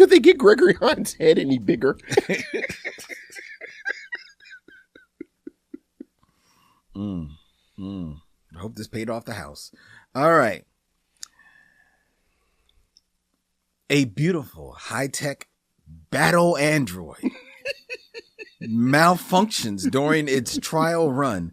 Could they get Gregory Hines' head any bigger? I hope this paid off the house. All right. A beautiful high-tech battle android malfunctions during its trial run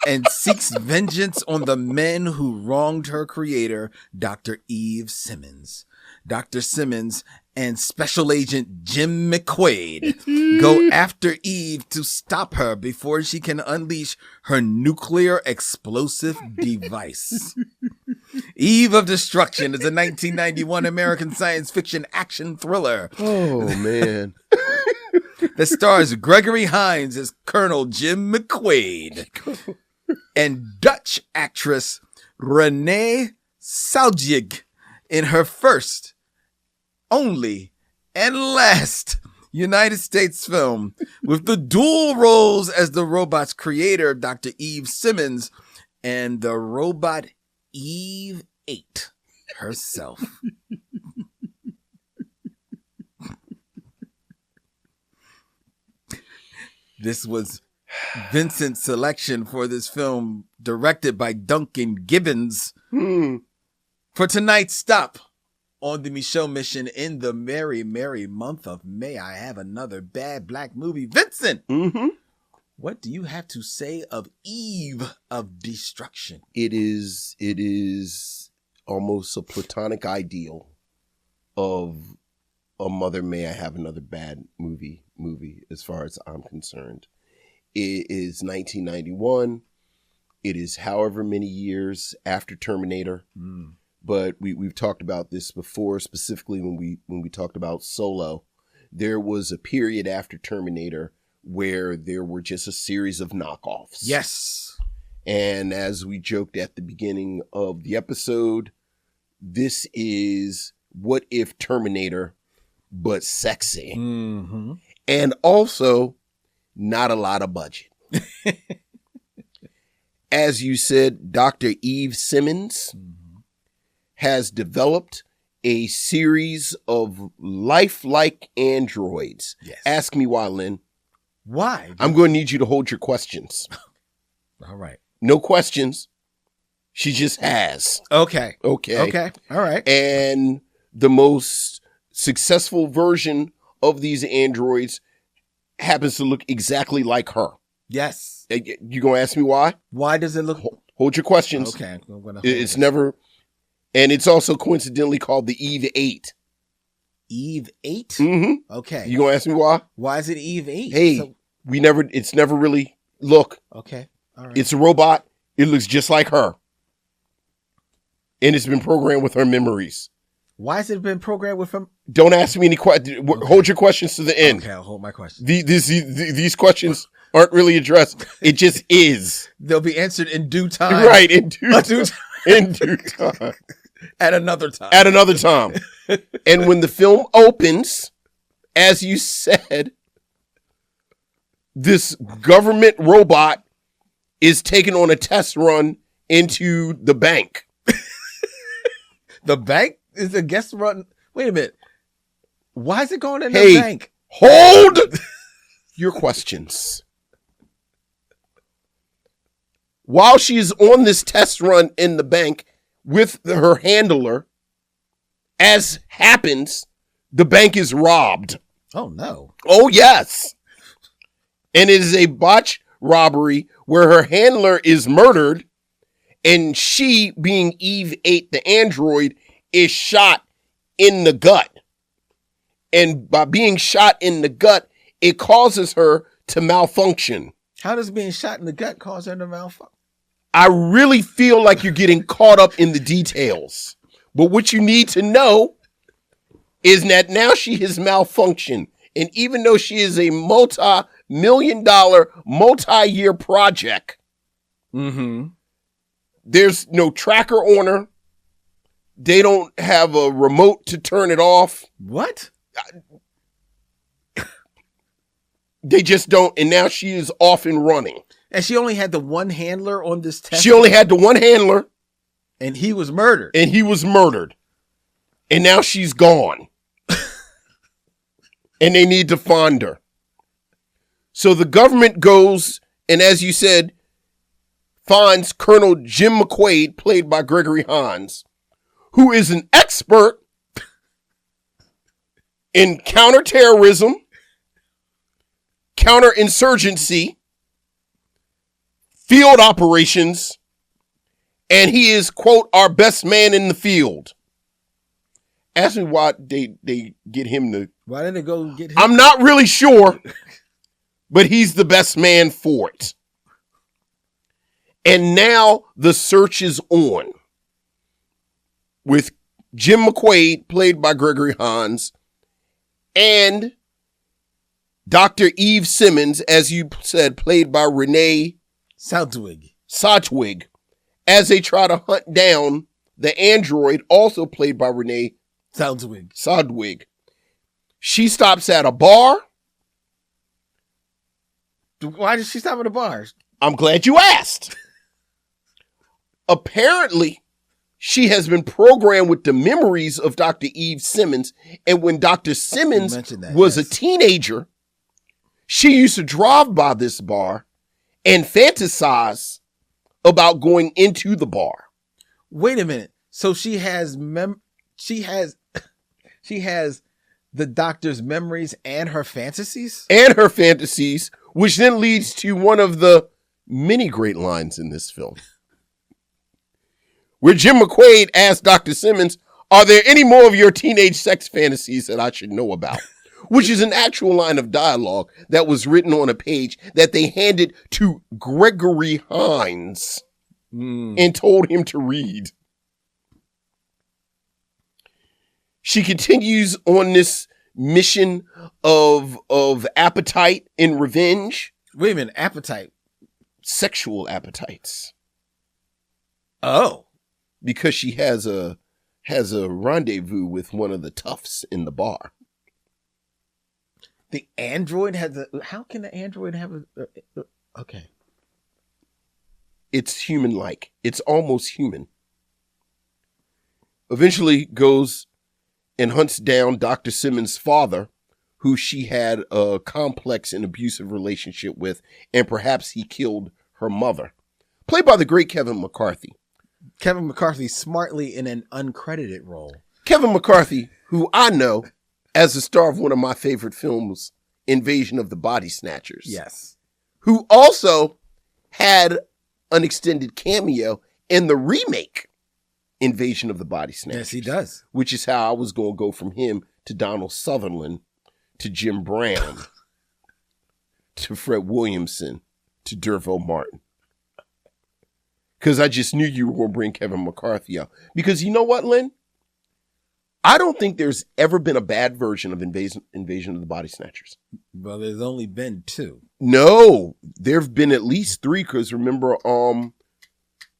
and seeks vengeance on the men who wronged her creator, Dr. Eve Simmons. Dr. Simmons and Special Agent Jim McQuaid go after Eve to stop her before she can unleash her nuclear explosive device. Eve of Destruction is a 1991 American science fiction action thriller. Oh, man. That stars Gregory Hines as Colonel Jim McQuaid and Dutch actress Renee Selgig in her first, only, and last United States film, with the dual roles as the robot's creator, Dr. Eve Simmons, and the robot Eve 8 herself. This was Vincent's selection for this film, directed by Duncan Gibbons. For tonight's stop on the Micheaux Mission in the merry, merry month of May, I have another bad black movie. Vincent, what do you have to say of Eve of Destruction? It is almost a platonic ideal of a mother may I have another bad movie as far as I'm concerned. It is 1991. It is however many years after Terminator. But we've talked about this before, specifically when we talked about Solo. There was a period after Terminator where there were just a series of knockoffs. Yes. And as we joked at the beginning of the episode, this is what if Terminator, but sexy. And also not a lot of budget. As you said, Dr. Eve Simmons has developed a series of lifelike androids. Yes. Ask me why, Lynn. Why? I'm going to need you to hold your questions. All right. No questions. She just has. Okay. All right. And the most successful version of these androids happens to look exactly like her. Yes. You going to ask me why? Why does it look? Hold your questions. Okay. It's never, and it's also coincidentally called the Eve 8. Eve 8? Mm-hmm. Okay. You going to ask me why? Why is it Eve 8? Hey, it's never really, look. Okay. All right. It's a robot. It looks just like her. And it's been programmed with her memories. Why has it been programmed with him? Don't ask me any questions. Okay. Hold your questions to the end. Okay, I'll hold my questions. These questions aren't really addressed. It just is. They'll be answered in due time. Right, in due time. In due time. At another time. At another time. And when the film opens, as you said, this government robot is taken on a test run into the bank. The bank is a guest run. Wait a minute. Why is it going in the bank? Hold your questions. While she is on this test run in the bank with her handler, as happens, the bank is robbed. Oh, no. Oh, yes. And it is a botched robbery where her handler is murdered, and she, being Eve 8, the android, is shot in the gut. And by being shot in the gut, it causes her to malfunction. How does being shot in the gut cause her to malfunction? I really feel like you're getting caught up in the details. But what you need to know is that now she has malfunctioned. And even though she is a multi-million-dollar, multi-year project, there's no tracker on her. They don't have a remote to turn it off. What? They just don't. And now she is off and running. And she only had the one handler on this test? She only had the one handler. And he was murdered. And now she's gone. and they need to find her. So the government goes and, as you said, finds Colonel Jim McQuaid, played by Gregory Hines, who is an expert in counterterrorism, counterinsurgency, field operations, and he is, quote, our best man in the field. Ask me why they get him to... Why did they go get him? I'm not really sure, but he's the best man for it. And now the search is on with Jim McQuaid, played by Gregory Hines, and Dr. Eve Simmons, as you said, played by Renee Sadwig, as they try to hunt down the android, also played by Renee Sadwig. She stops at a bar. Why did she stop at a bar? I'm glad you asked. Apparently, she has been programmed with the memories of Dr. Eve Simmons. And when Dr. Simmons was a teenager, she used to drive by this bar and fantasize about going into the bar. Wait a minute. So she has the doctor's memories and her fantasies? And her fantasies, which then leads to one of the many great lines in this film, where Jim McQuaid asked Dr. Simmons, are there any more of your teenage sex fantasies that I should know about? Which is an actual line of dialogue that was written on a page that they handed to Gregory Hines and told him to read. She continues on this mission of appetite and revenge. Wait a minute, appetite? Sexual appetites. Oh. Because she has a rendezvous with one of the toughs in the bar. The android has how can the android have okay. It's human-like. It's almost human. Eventually goes and hunts down Dr. Simmons' father, who she had a complex and abusive relationship with, and perhaps he killed her mother. Played by the great Kevin McCarthy. Kevin McCarthy smartly in an uncredited role. Kevin McCarthy, who I know as the star of one of my favorite films, Invasion of the Body Snatchers. Yes. Who also had an extended cameo in the remake Invasion of the Body Snatchers. Yes, he does. Which is how I was going to go from him to Donald Sutherland to Jim Brown to Fred Williamson to Derville Martin. Because I just knew you were going to bring Kevin McCarthy out. Because you know what, Lynn? I don't think there's ever been a bad version of Invasion of the Body Snatchers. Well, there's only been 2. No, there have been at least 3. Because remember,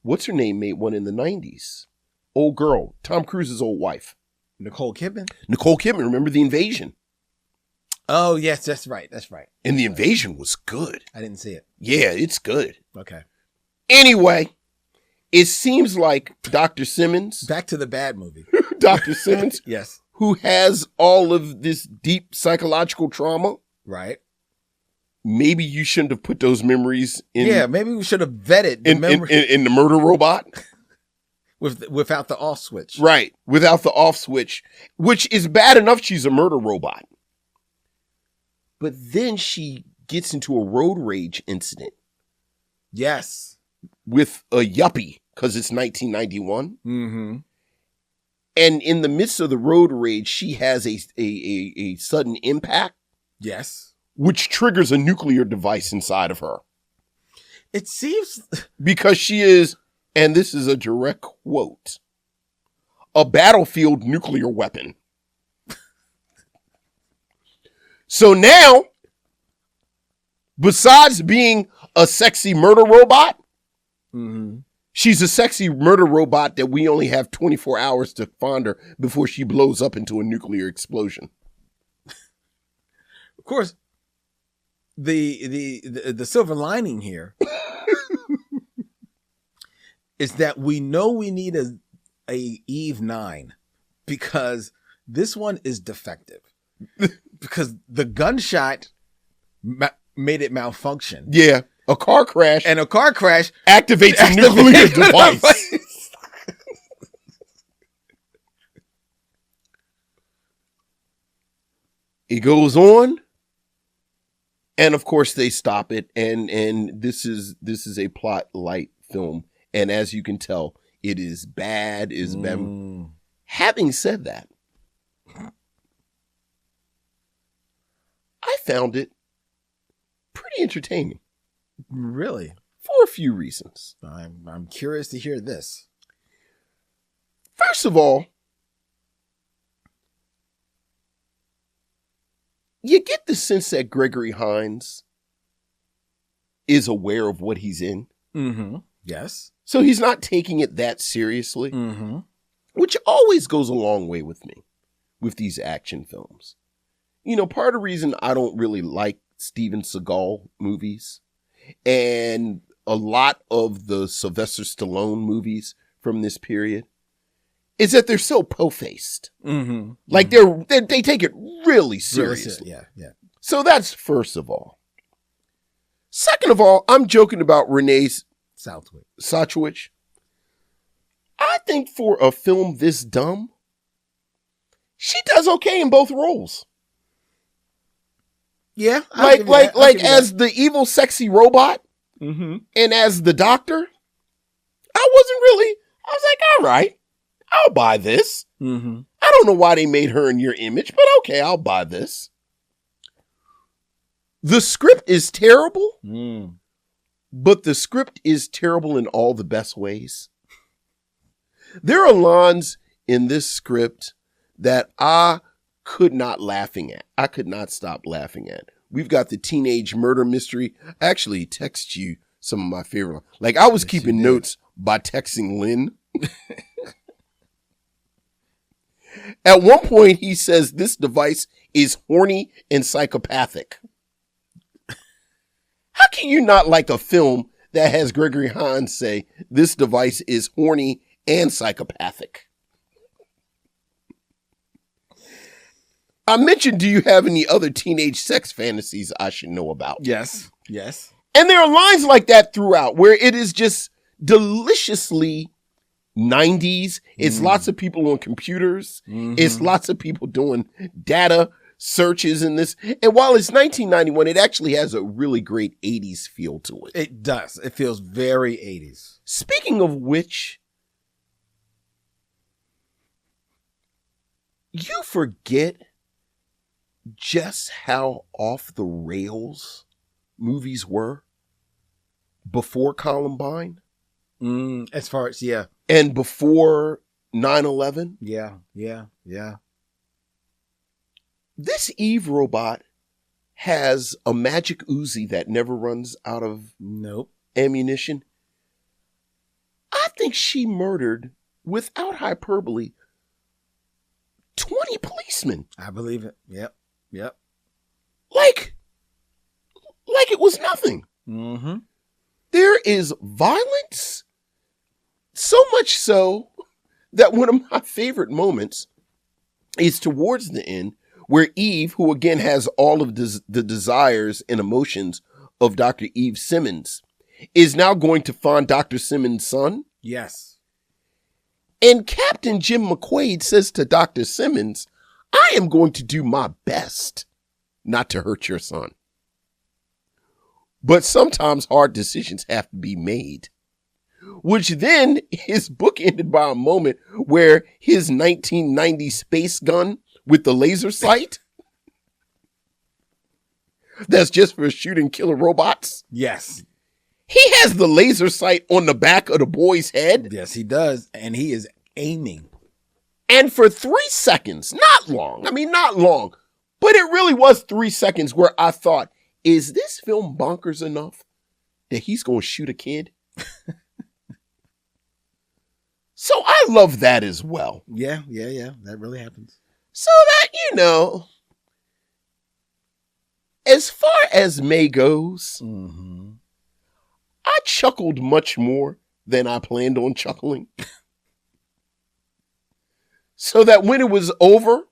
what's her name made one in the 90s? Old girl, Tom Cruise's old wife. Nicole Kidman? Nicole Kidman, remember The Invasion? Oh, yes, that's right. And The Invasion was good. I didn't see it. Yeah, it's good. Okay. Anyway, it seems like Dr. Simmons. Back to the bad movie. Dr. Simmons. Yes. Who has all of this deep psychological trauma. Right. Maybe you shouldn't have put those memories in. Yeah, maybe we should have vetted the in the murder robot. Without the off switch. Right. Without the off switch, which is bad enough she's a murder robot. But then she gets into a road rage incident. Yes. With a yuppie, because it's 1991. Mm-hmm. And in the midst of the road rage, she has a sudden impact. Yes. Which triggers a nuclear device inside of her. It seems... Because she is, and this is a direct quote, a battlefield nuclear weapon. So now, besides being a sexy murder robot, she's a sexy murder robot that we only have 24 hours to find her before she blows up into a nuclear explosion. Of course, the silver lining here is that we know we need a Eve 9 because this one is defective. because the gunshot made it malfunction. Yeah. A car crash. And a car crash activates a nuclear device. It goes on. And of course they stop it. And this is a plot light film. And as you can tell, it is bad. Having said that, I found it pretty entertaining. Really? For a few reasons. I'm curious to hear this. First of all, you get the sense that Gregory Hines is aware of what he's in. Mm-hmm. Yes. So he's not taking it that seriously, which always goes a long way with me with these action films. You know, part of the reason I don't really like Steven Seagal movies and a lot of the Sylvester Stallone movies from this period is that they're so po-faced. Like they take it really seriously. Yeah. So that's first of all. Second of all, I'm joking about Renee Southwich. I think for a film this dumb, she does okay in both roles. Yeah, like as the evil, sexy robot, and as the doctor. I was like, all right, I'll buy this. I don't know why they made her in your image, but okay, I'll buy this. The script is terrible, but the script is terrible in all the best ways. There are lines in this script that I could not stop laughing at. We've got the teenage murder mystery. I actually text you some of my favorite. Like I was keeping notes by texting Lynn. At one point, he says this device is horny and psychopathic. How can you not like a film that has Gregory Hines say this device is horny and psychopathic? I mentioned, do you have any other teenage sex fantasies I should know about? Yes. And there are lines like that throughout where it is just deliciously 90s. It's lots of people on computers. It's lots of people doing data searches in this. And while it's 1991, it actually has a really great 80s feel to it. It does. It feels very 80s. Speaking of which, you forget just how off the rails movies were before Columbine. As far as, yeah. And before 9/11. Yeah. This Eve robot has a magic Uzi that never runs out of ammunition. I think she murdered, without hyperbole, 20 policemen. I believe it. Yep. Like it was nothing. There is violence, so much so that one of my favorite moments is towards the end where Eve, who again has all of the desires and emotions of Dr. Eve Simmons, is now going to find Dr. Simmons' son. Yes. And Captain Jim McQuaid says to Dr. Simmons, I am going to do my best not to hurt your son. But sometimes hard decisions have to be made. Which then his book ended by a moment where his 1990 space gun with the laser sight that's just for shooting killer robots. Yes. He has the laser sight on the back of the boy's head. Yes, he does. And he is aiming. And for 3 seconds, not long, but it really was 3 seconds where I thought, is this film bonkers enough that he's going to shoot a kid? So I love that as well. Yeah. That really happens. So that, as far as May goes, I chuckled much more than I planned on chuckling. So that when it was over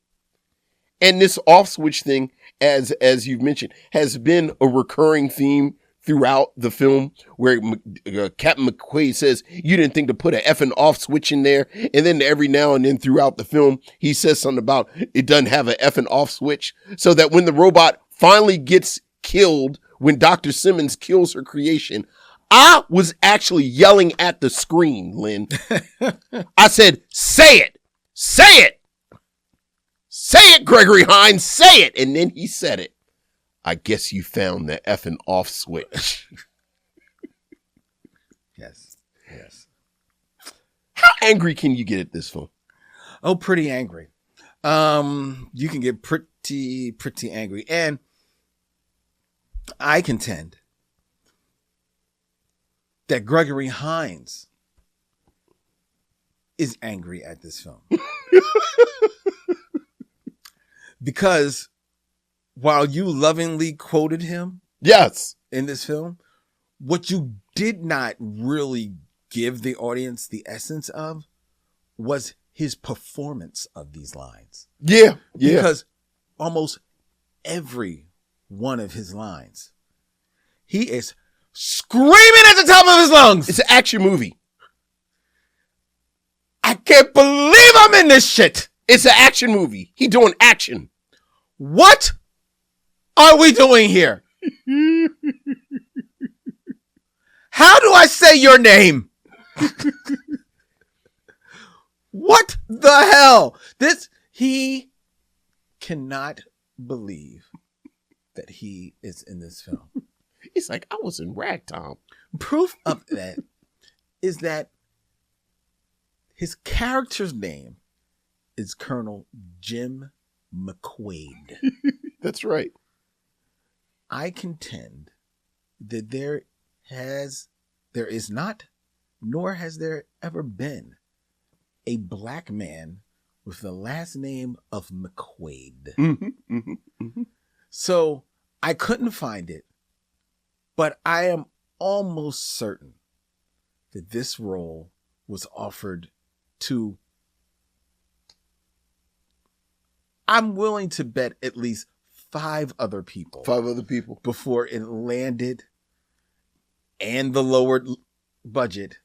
and this off switch thing as you've mentioned, has been a recurring theme throughout the film, where Captain McQuaid says, "You didn't think to put an effing off switch in there," and then every now and then throughout the film, he says something about it doesn't have an effing off switch, so that when the robot finally gets killed, when Dr. Simmons kills her creation, I was actually yelling at the screen, Lynn. I said, "Say it! Say it! Say it, Gregory Hines! Say it!" And then he said it. "I guess you found the effing off switch." Yes. Yes. How angry can you get at this film? Oh, pretty angry. You can get pretty angry. And I contend that Gregory Hines is angry at this film. Because while you lovingly quoted him, yes, in this film, what you did not really give the audience the essence of was his performance of these lines. Yeah. Because almost every one of his lines, he is screaming at the top of his lungs. It's an action movie. I can't believe I'm in this shit. It's an action movie. He doing action. What are we doing here? How do I say your name? What the hell? He cannot believe that he is in this film. He's like, "I was in ragtime." Proof of that is that his character's name is Colonel Jim McQuaid. That's right. I contend that there is not, nor has there ever been, a black man with the last name of McQuaid. Mm-hmm, mm-hmm, mm-hmm. So I couldn't find it, but I am almost certain that this role was offered to, I'm willing to bet, at least 5 other people. 5 other people. Before it landed and the lowered budget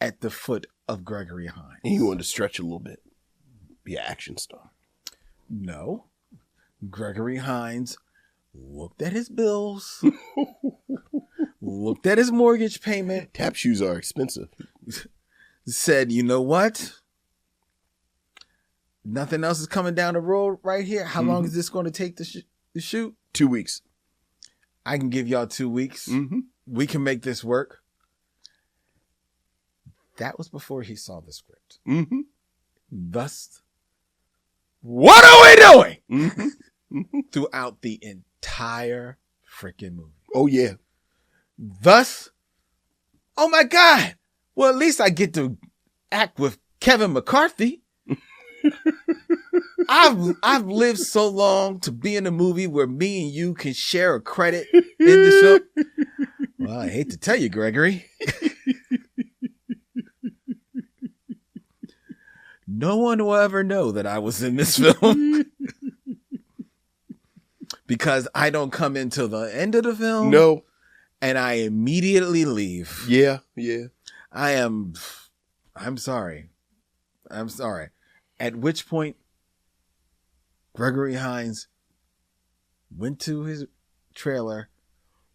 at the foot of Gregory Hines. And he wanted to stretch a little bit. Be an action star. No. Gregory Hines looked at his bills, looked at his mortgage payment. Tap shoes are expensive. Said, you know what? Nothing else is coming down the road right here. How long is this going to take to shoot? 2 weeks. I can give y'all 2 weeks. Mm-hmm. We can make this work. That was before he saw the script. Mm-hmm. Thus, what are we doing? Mm-hmm. Mm-hmm. Throughout the entire freaking movie. Oh, yeah. Thus, oh my God. Well, at least I get to act with Kevin McCarthy. I've lived so long to be in a movie where me and you can share a credit in this film. Well, I hate to tell you, Gregory. No one will ever know that I was in this film. Because I don't come in till the end of the film. No. And I immediately leave. Yeah. I'm sorry. At which point, Gregory Hines went to his trailer.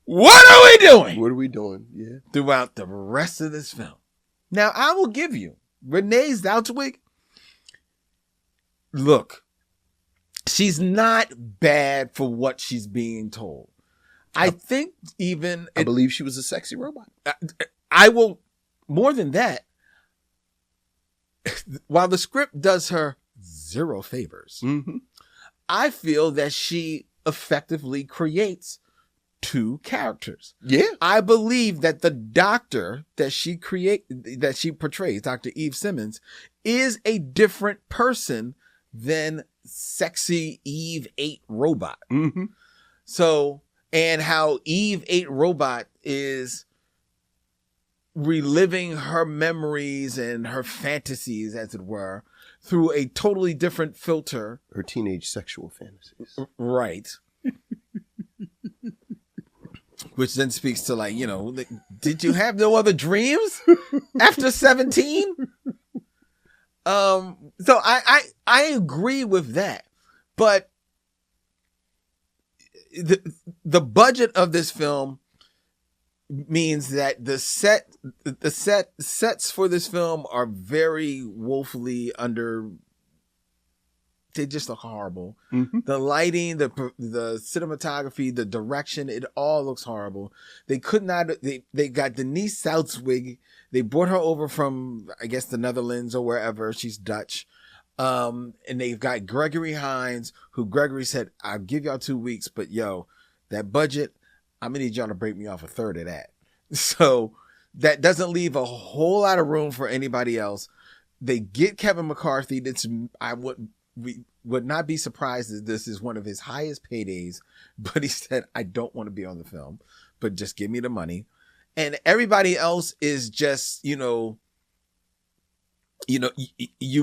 What are we doing? What are we doing? Yeah. Throughout the rest of this film. Now, I will give you, Renee Zellweger, look, she's not bad for what she's being told. I think even... I believe she was a sexy robot. I will... More than that, while the script does her 0 favors, I feel that she effectively creates 2 characters. Yeah. I believe that the doctor that she portrays, Dr. Eve Simmons, is a different person than sexy Eve 8 robot. Mm-hmm. So, and how Eve 8 robot is reliving her memories and her fantasies, as it were, through a totally different filter. Her teenage sexual fantasies. Right. which then speaks to like, did you have no other dreams after 17? So I agree with that, but the budget of this film means that the sets for this film are very woefully under. They just look horrible. Mm-hmm. The lighting, the cinematography, the direction, it all looks horrible. They could not. They got Denise Southwig. They brought her over from, I guess, the Netherlands or wherever. She's Dutch. And they've got Gregory Hines, who Gregory said, "I'll give y'all 2 weeks, but that budget, I'm gonna need y'all to break me off a third of that." So that doesn't leave a whole lot of room for anybody else. They get Kevin McCarthy. We would not be surprised if this is one of his highest paydays, but he said, "I don't want to be on the film, but just give me the money." And everybody else is just, you've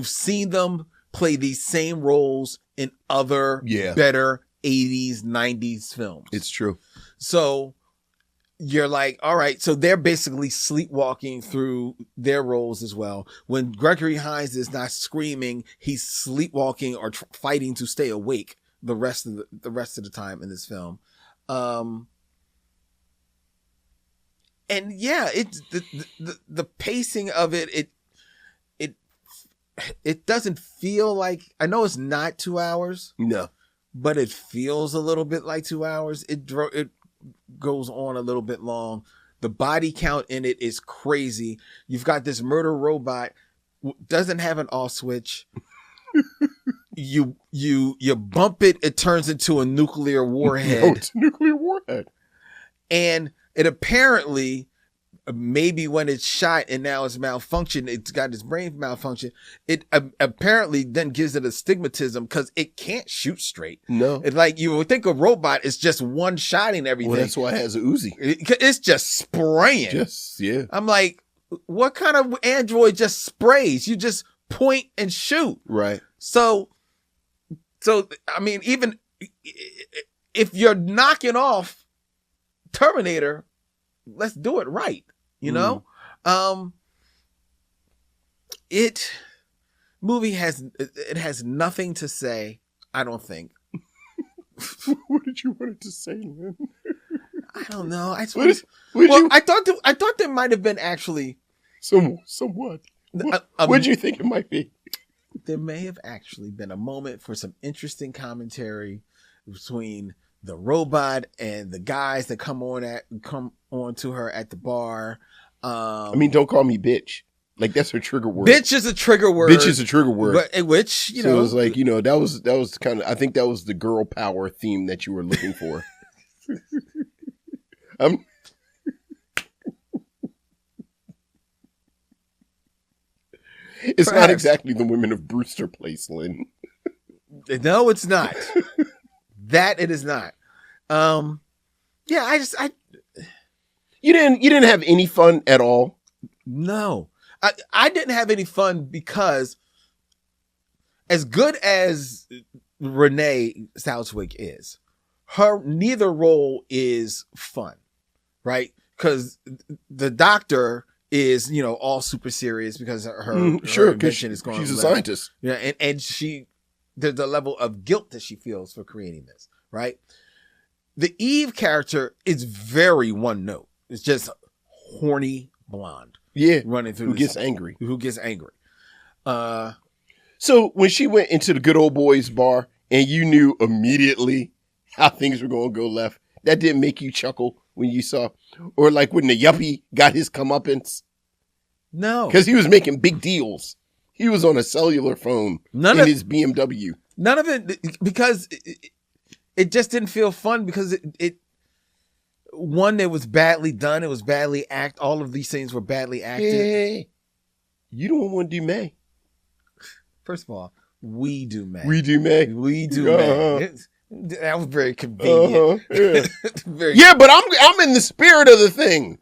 seen them play these same roles in other better 80s, 90s films. It's true. So you're like, all right, so they're basically sleepwalking through their roles as well. When Gregory Hines is not screaming, he's sleepwalking or fighting to stay awake the rest of the time in this film. And it's the pacing of it doesn't feel like, I know it's not 2 hours. No. But it feels a little bit like 2 hours. It goes on a little bit long. The body count in it is crazy. You've got this murder robot, doesn't have an off switch. You bump it, it turns into a nuclear warhead. Oh, it's a nuclear warhead. And it apparently, maybe when it's shot and now it's malfunctioned, it's got its brain malfunction. It apparently then gives it astigmatism because it can't shoot straight. No. It's like you would think a robot is just one shotting everything. Well, that's why it has a Uzi. It's just spraying. Yeah. I'm like, what kind of android just sprays? You just point and shoot. Right. So I mean, even if you're knocking off Terminator, let's do it right. Movie has nothing to say, I don't think. What did you want it to say, Lynn? I don't know. I thought there might have been actually somewhat. What did you think it might be? There may have actually been a moment for some interesting commentary between the robot and the guys that come on to her at the bar. Don't call me bitch. Like, that's her trigger word. Bitch is a trigger word. Bitch is a trigger word. But, which, so it was like, that was kind of, I think that was the girl power theme that you were looking for. It's not exactly the Women of Brewster Place, Lynn. No, it's not. That it is not. You didn't have any fun at all? No. I didn't have any fun because as good as Renee Southwick is, neither role is fun, right? Because the doctor is, all super serious because her invention is going. She's a scientist. Yeah, and there's a level of guilt that she feels for creating this, right? The Eve character is very one note. It's just horny blonde. Yeah. Running through Who gets angry. So when she went into the good old boys bar and you knew immediately how things were going to go left, that didn't make you chuckle when you saw, or like when the yuppie got his comeuppance? No. Because he was making big deals. He was on a cellular phone in his BMW. None of it, because it just didn't feel fun because it was badly done. It was badly acted. All of these things were badly acted. Hey, you don't want to do May. First of all, we do May. We do May. May. That was very convenient. Yeah. But I'm in the spirit of the thing.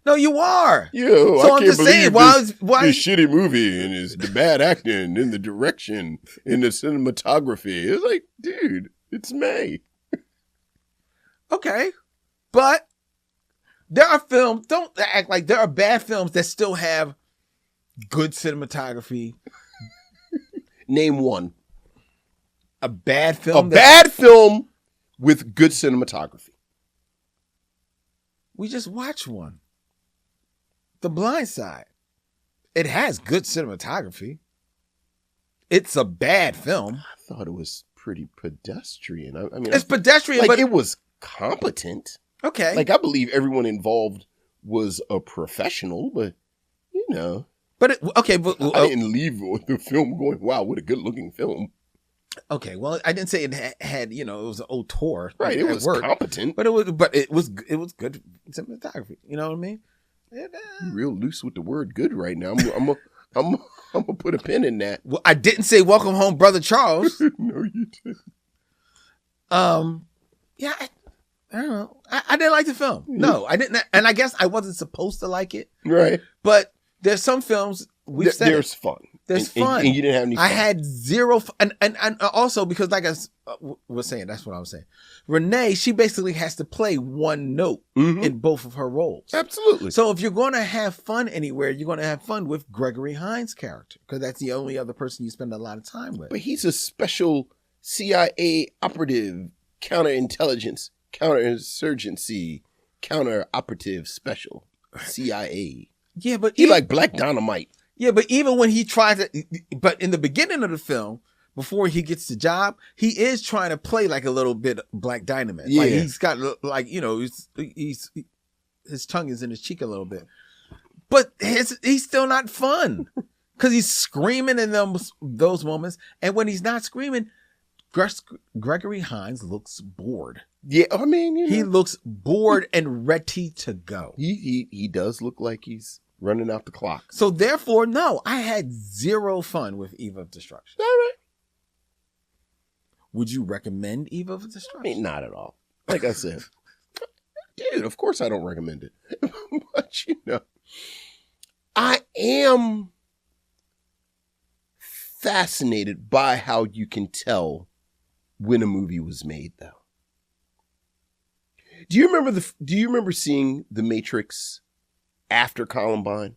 No, you are. Yeah, so I'm just saying, why this shitty movie and the bad acting and the direction and the cinematography. It's like, dude, it's May. Okay. But There are films, don't act like there are bad films that still have good cinematography. Name one. A bad film. Bad film with good cinematography. We just watched one. The Blind Side. It has good cinematography. It's a bad film. I thought it was pretty pedestrian. I mean, it's pedestrian, like, but it was competent. Okay. Like, I believe everyone involved was a professional, but, you know. But, I didn't leave the film going, wow, what a good-looking film. Okay, well, I didn't say it had, it was an auteur. Right, it was competent. But it was good cinematography. You know what I mean? You're real loose with the word good right now. I'm gonna put a pin in that. Well, I didn't say welcome home, Brother Charles. No, you didn't. Yeah, I don't know. I didn't like the film. No, I didn't. And I guess I wasn't supposed to like it. Right. But there's some films there's fun. There's fun. And you didn't have any fun. I had zero fun. And also because like I was saying, that's what I was saying. Renee, she basically has to play one note in both of her roles. Absolutely. So if you're going to have fun anywhere, you're going to have fun with Gregory Hines' character because that's the only other person you spend a lot of time with. But he's a special CIA operative, counterintelligence, counterinsurgency, counter-operative special CIA. Yeah, but he like Black Dynamite. Yeah, but even when he tries to, but in the beginning of the film, before he gets the job, he is trying to play like a little bit Black Dynamite. Yeah. Like he's got like, he's his tongue is in his cheek a little bit, but he's still not fun because he's screaming in those moments, and when he's not screaming, Gregory Hines looks bored. Yeah, I mean, he looks bored and ready to go. He does look like he's running out the clock. So therefore, no, I had zero fun with Eve of Destruction. All right. Would you recommend Eve of Destruction? I mean, not at all. Like I said, dude, of course I don't recommend it. But I am fascinated by how you can tell when a movie was made, though. Do you remember seeing The Matrix after Columbine?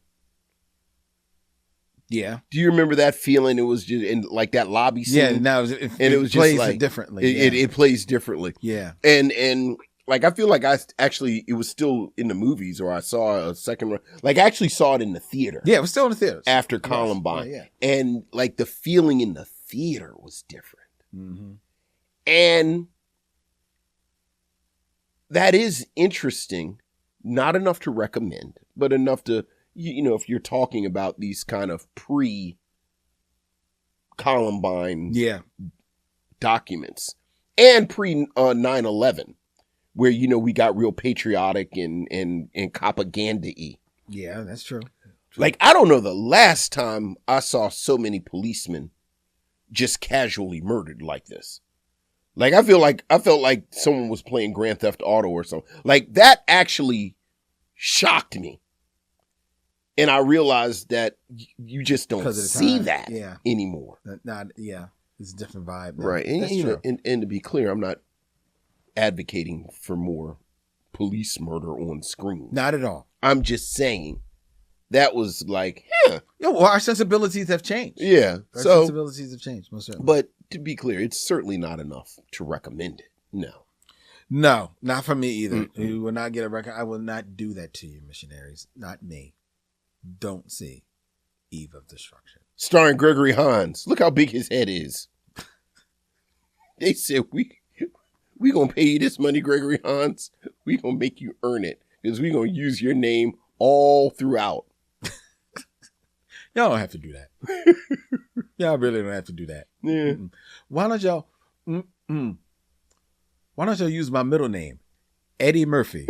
Yeah. Do you remember that feeling? It was just in like that lobby scene. Yeah, now it was plays just like differently. It plays differently. Yeah. And like I feel like it was still in the movies, or I saw a second one. Like I actually saw it in the theater. Yeah, it was still in the theaters after Columbine. Yeah. And like the feeling in the theater was different. Mm-hmm. And that is interesting. Not enough to recommend, but enough to, if you're talking about these kind of pre-Columbine documents and pre-9/11, where, we got real patriotic and propaganda-y. Yeah, that's true. Like, I don't know the last time I saw so many policemen just casually murdered like this. Like, I felt like someone was playing Grand Theft Auto or something. Like, that actually shocked me. And I realized that you just don't see that anymore. It's a different vibe. Now. Right. And, and to be clear, I'm not advocating for more police murder on screen. Not at all. I'm just saying that was like, well, our sensibilities have changed. Yeah. Our sensibilities have changed, most certainly. But to be clear, it's certainly not enough to recommend it. No, not for me either. Mm-hmm. You will not get a record. I will not do that to you, missionaries. Not me. Don't see Eve of Destruction. Starring Gregory Hines. Look how big his head is. They said, we going to pay you this money, Gregory Hines. We going to make you earn it because we going to use your name all throughout. Y'all don't have to do that. Y'all really don't have to do that. Yeah. Mm-mm. Why don't y'all use my middle name, Eddie Murphy?